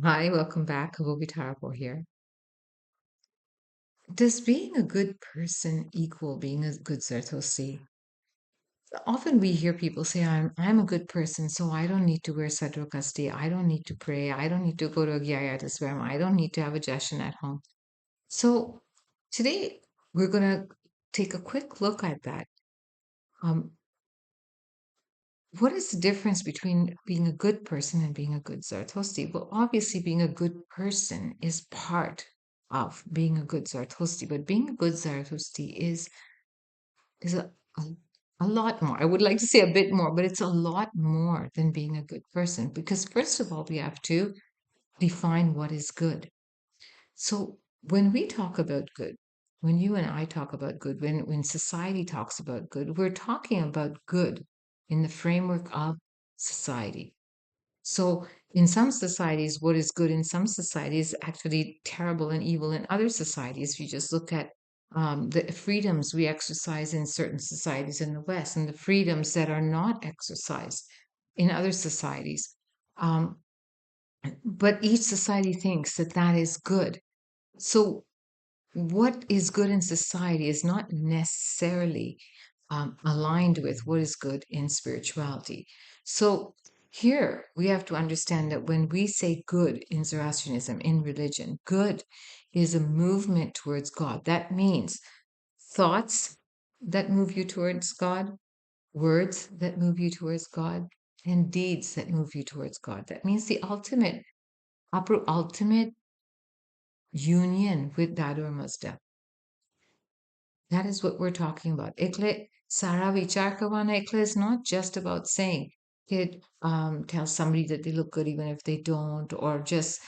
Hi, welcome back. Kabubi Tarapur here. Does being a good person equal being a good Zartosi? Often we hear people say, I'm a good person, so I don't need to wear Sadrukasti, I don't need to pray, I don't need to go to a Gyayatasvaram, I don't need to have a jashan at home. So today we're gonna take a quick look at that. Um, what is the difference between being a good person and being a good Zartosti? Well, obviously, being a good person is part of being a good Zartosti, but being a good Zartosti is a, a lot more. I would like to say a bit more, but it's a lot more than being a good person because, first of all, we have to define what is good. So when we talk about good, when you and I talk about good, when society talks about good, we're talking about good in the framework of society. So in some societies, what is good in some societies is actually terrible and evil in other societies. If you just look at the freedoms we exercise in certain societies in the West and the freedoms that are not exercised in other societies. Um, but each society thinks that that is good. So what is good in society is not necessarily aligned with what is good in spirituality. So here we have to understand that when we say good in Zoroastrianism, in religion, good is a movement towards God. That means thoughts that move you towards God, words that move you towards God, and deeds that move you towards God. That means the ultimate union with Dadur Mazda. That is what we're talking about. Ekle Sara Vichar Kawana Ekle is not just about saying kid tell somebody that they look good even if they don't, or just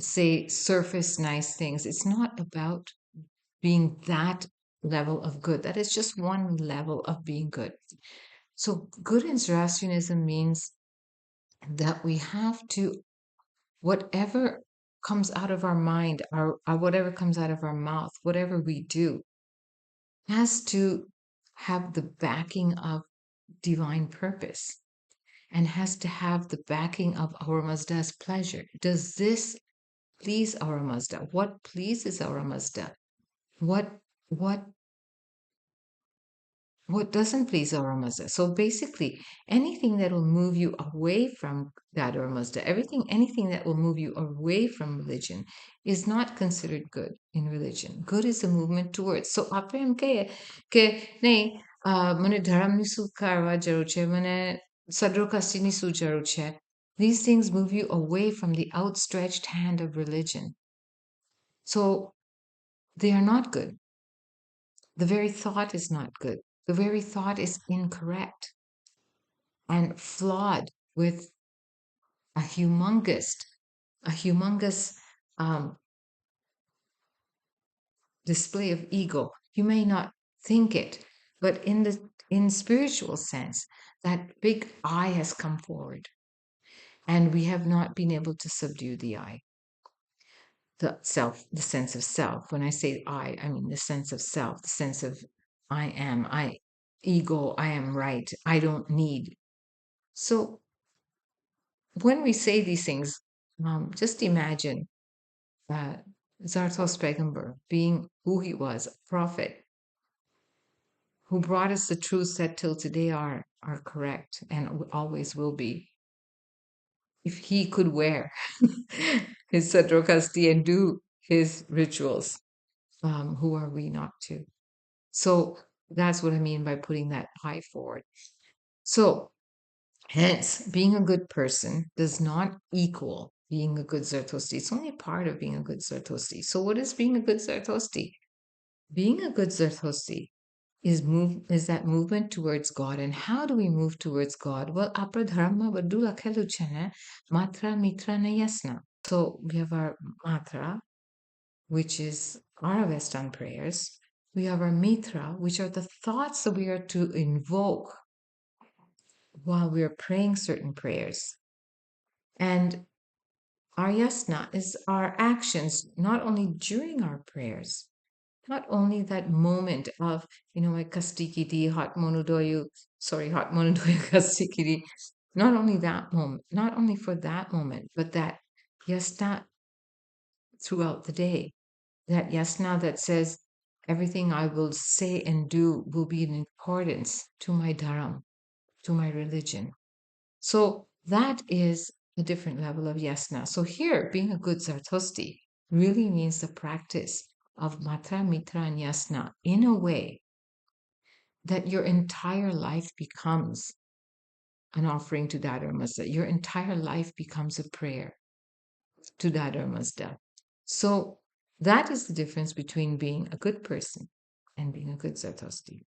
say surface nice things. It's not about being that level of good. That is just one level of being good. So good in Zoroastrianism means that we have to whatever comes out of our mind, or whatever comes out of our mouth, whatever we do has to have the backing of divine purpose and has to have the backing of our Mazda's pleasure. Does this please our Mazda? What pleases our Mazda? What what what doesn't please our Mazda? So basically, anything that will move you away from that or Mazda, anything that will move you away from religion is not considered good in religion. Good is a movement towards. So આપણે એમ કહીએ કે નહીં મને ધર્મની શું કરવા જરૂર છે મને સદ્રોકાસ્તીની શું જરૂર છે. These things move you away from the outstretched hand of religion. So they are not good. The very thought is not good. The very thought is incorrect and flawed with a humongous um, display of ego. You may not think it, but in spiritual sense, that big I has come forward, and we have not been able to subdue the I, the self, the sense of self. When I say I mean the sense of self, the sense of ego, I am right, I don't need. So when we say these things, just imagine uh, Zarathustra being who he was, a prophet who brought us the truths that till today are correct and always will be. If he could wear his Sadrokasti and do his rituals, who are we not to? So that's what I mean by putting that I forward. So hence, being a good person does not equal being a good Zartosti. It's only part of being a good Zartosti. So, what is being a good Zartosti? Being a good Zartosti is that movement towards God. And how do we move towards God? Well, apradharma vadula keluchana matra mitra nayasna. So we have our matra, which is our Western prayers. We have our mitra, which are the thoughts that we are to invoke while we are praying certain prayers. And our yasna is our actions, not only during our prayers, not only that moment of, like kastikiti, hot monodoyu, hot monodoyu kastikiti, not only that moment, not only for that moment, but that yasna throughout the day. That yasna that says, everything I will say and do will be in accordance to my dharam, to my religion. So that is a different level of yasna. So here, being a good Zartosti really means the practice of matra, mitra, and yasna in a way that your entire life becomes an offering to Dada Mazda. Your entire life becomes a prayer to Dada Mazda. So that is the difference between being a good person and being a good Zartosti.